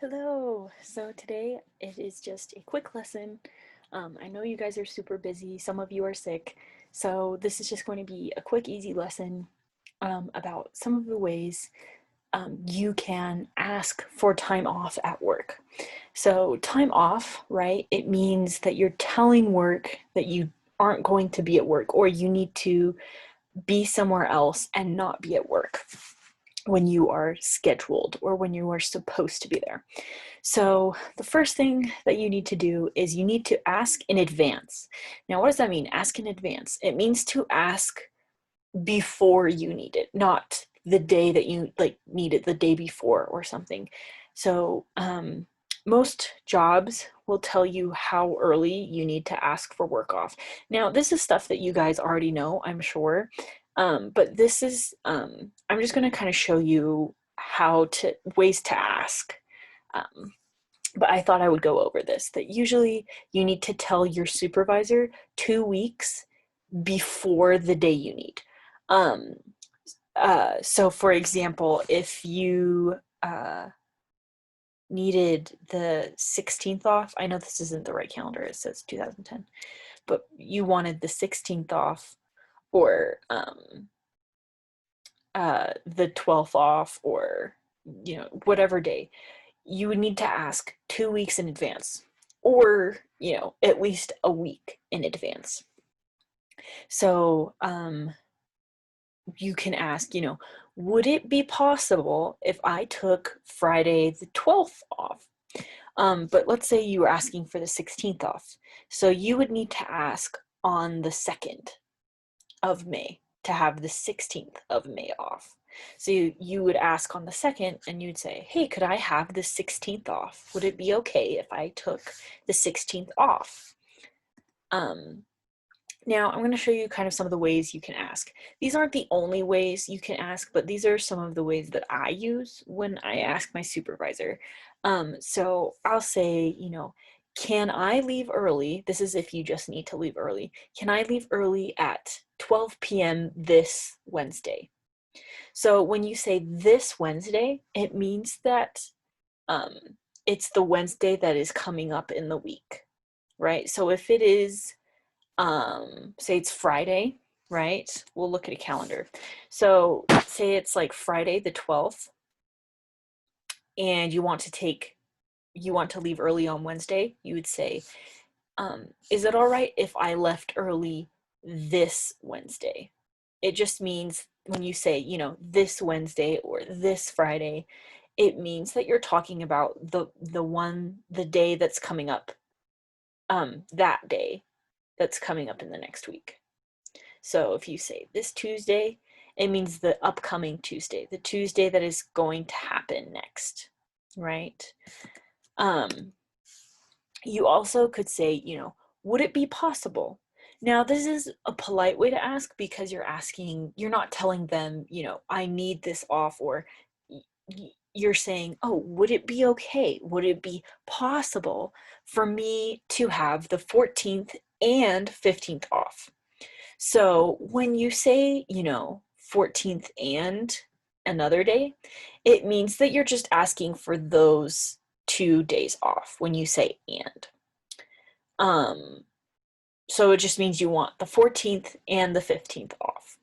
Hello. So today it is just a quick lesson. I know you guys are super busy. Some of you are sick. So this is just going to be a quick, easy lesson about some of the ways you can ask for time off at work. So time off, right? It means that you're telling work that you aren't going to be at work or you need to be somewhere else and not be at work when you are scheduled or when you are supposed to be there. So the first thing that you need to do is you need to ask in advance. Now, what does that mean? Ask in advance. It means to ask before you need it, not the day that you need it the day before or something. So most jobs will tell you how early you need to ask for work off. Now, this is stuff that you guys already know, I'm sure. But this is, I'm just going to kind of show you ways to ask. Um, but I thought I would go over this, that usually you need to tell your supervisor 2 weeks before the day you need. Um, so for example, if you needed the 16th off, I know this isn't the right calendar, it says 2010, but you wanted the 16th off or the 12th off or, whatever day, you would need to ask 2 weeks in advance or, at least a week in advance. So you can ask, would it be possible if I took Friday the 12th off? But let's say you were asking for the 16th off. So you would need to ask on the 2nd of May to have the 16th of May off. So you would ask on the 2nd and you'd say, hey, could I have the 16th off? Would it be okay if I took the 16th off? Now I'm going to show you kind of some of the ways you can ask. These aren't the only ways you can ask, but these are some of the ways that I use when I ask my supervisor. So I'll say, can I leave early? This is if you just need to leave early. Can I leave early at 12 p.m. this Wednesday? So when you say this Wednesday, it means that um, it's the Wednesday that is coming up in the week, right? So if it is, say it's Friday, right? We'll look at a calendar. So say it's like Friday the 12th, and you want to leave early on Wednesday, you would say, is it all right if I left early this Wednesday? It just means when you say, this Wednesday or this Friday, it means that you're talking about the day that's coming up, that day that's coming up in the next week. So if you say this Tuesday, it means the upcoming Tuesday, the Tuesday that is going to happen next, right? You also could say, would it be possible? Now, this is a polite way to ask because you're not telling them, I need this off, or you're saying, oh, would it be okay? Would it be possible for me to have the 14th and 15th off? So when you say, 14th and another day, it means that you're just asking for those 2 days off when you say and. Um, so it just means you want the 14th and the 15th off.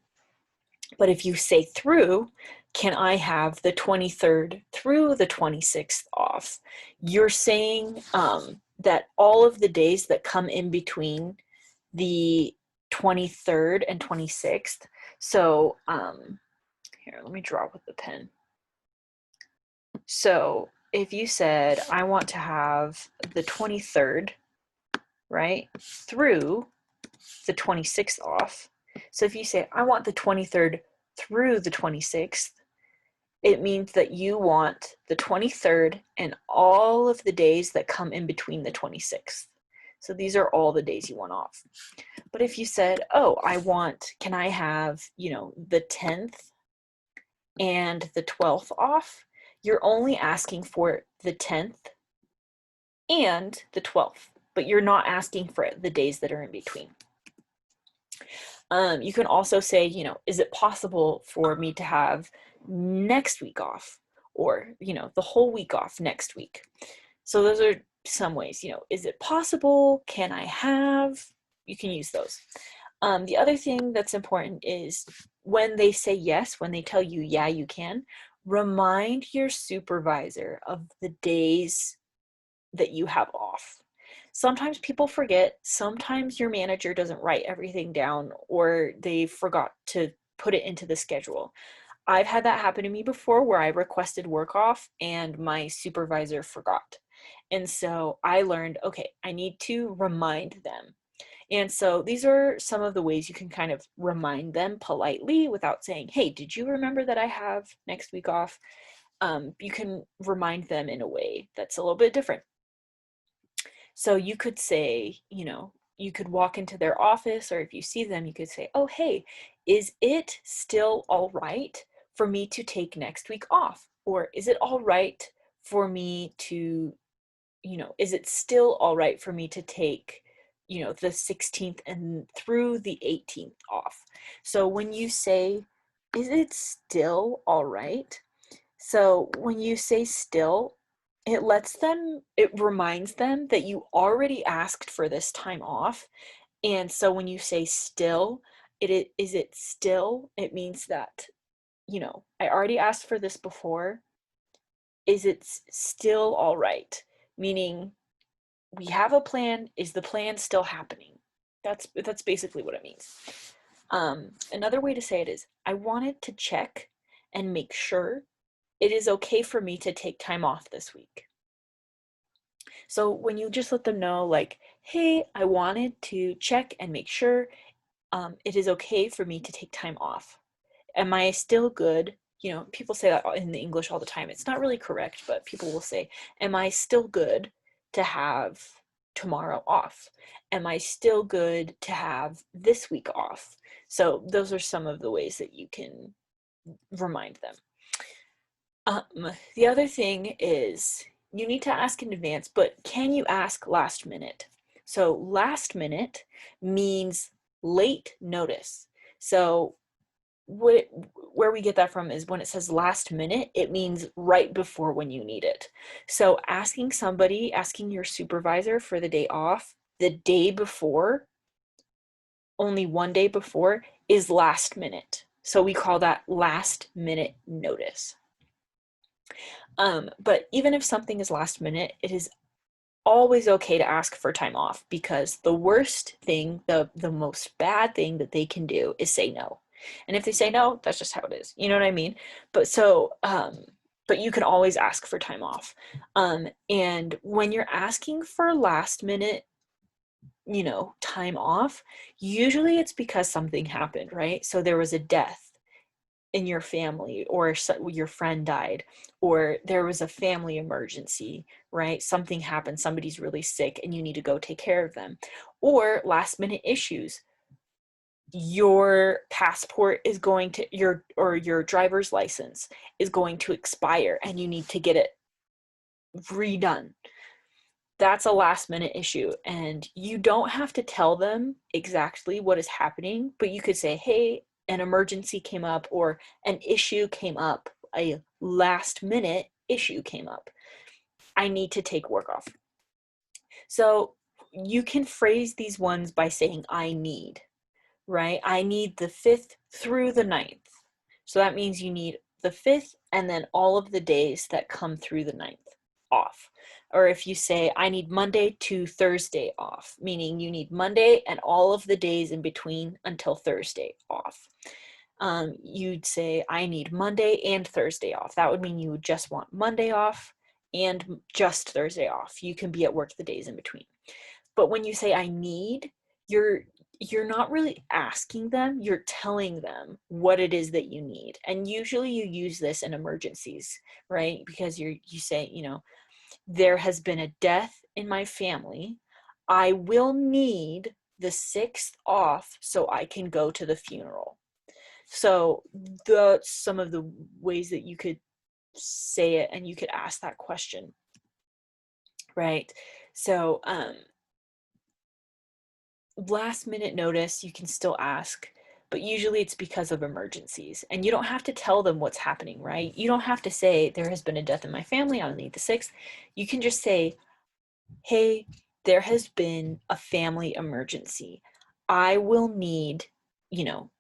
But if you say through, can I have the 23rd through the 26th off? You're saying that all of the days that come in between the 23rd and 26th. So here, let me draw with the pen. So if you said, I want to have the 23rd, right, through the 26th off. So if you say, I want the 23rd through the 26th, it means that you want the 23rd and all of the days that come in between the 26th. So these are all the days you want off. But if you said, oh, can I have, the 10th and the 12th off, you're only asking for the 10th and the 12th, but you're not asking for the days that are in between. You can also say, is it possible for me to have next week off? or, the whole week off next week. So those are some ways, is it possible? Can I have? You can use those. The other thing that's important is when they say yes, when they tell you, yeah, you can, remind your supervisor of the days that you have off. Sometimes people forget, sometimes your manager doesn't write everything down, or they forgot to put it into the schedule. I've had that happen to me before where I requested work off and my supervisor forgot. And so I learned, okay, I need to remind them. And so these are some of the ways you can kind of remind them politely without saying, hey, did you remember that I have next week off? You can remind them in a way that's a little bit different. So you could say, you could walk into their office, or if you see them, you could say, oh, hey, is it still all right for me to take next week off? Or is it all right for me to, is it still all right for me to take, the 16th and through the 18th off? So when you say, is it still all right? So when you say still, it reminds them that you already asked for this time off. And so when you say still, is it still, it means that, I already asked for this before. Is it still all right? Meaning we have a plan. Is the plan still happening? That's basically what it means. Another way to say it is, I wanted to check and make sure it is okay for me to take time off this week. So when you just let them know, like, hey, I wanted to check and make sure it is okay for me to take time off. Am I still good? People say that in the English all the time. It's not really correct, but people will say, am I still good to have tomorrow off? Am I still good to have this week off? So those are some of the ways that you can remind them. The other thing is you need to ask in advance, but can you ask last minute? So last minute means late notice. So where we get that from is when it says last minute, it means right before when you need it. So asking your supervisor for the day off the day before, only one day before, is last minute. So we call that last minute notice. But even if something is last minute, it is always okay to ask for time off, because the worst thing, the most bad thing that they can do is say no. And if they say no, that's just how it is. You know what I mean? But you can always ask for time off. And when you're asking for last minute, time off, usually it's because something happened, right? So there was a death in your family, or your friend died, or there was a family emergency, right? Something happened, somebody's really sick and you need to go take care of them, or last minute issues. Your passport is going to your driver's license is going to expire and you need to get it redone. That's a last minute issue, and you don't have to tell them exactly what is happening, but you could say, hey, an emergency came up, or an issue came up, a last minute issue came up. I need to take work off. So you can phrase these ones by saying I need, right? I need the 5th through the 9th. So that means you need the 5th and then all of the days that come through the 9th off. Or if you say, I need Monday to Thursday off, meaning you need Monday and all of the days in between until Thursday off. You'd say, I need Monday and Thursday off. That would mean you would just want Monday off and just Thursday off. You can be at work the days in between. But when you say I need, you're not really asking them, you're telling them what it is that you need. And usually you use this in emergencies, right? Because you say, there has been a death in my family. I will need the 6th off so I can go to the funeral. So some of the ways that you could say it and you could ask that question, right? So last minute notice, you can still ask, but usually it's because of emergencies. And you don't have to tell them what's happening, right? You don't have to say, there has been a death in my family, I'll need the 6th. You can just say, hey, there has been a family emergency. I will need, you know,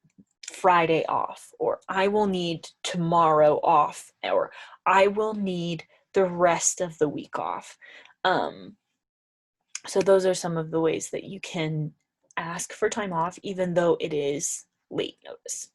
Friday off, or I will need tomorrow off, or I will need the rest of the week off. So those are some of the ways that you can ask for time off, even though it is late notice.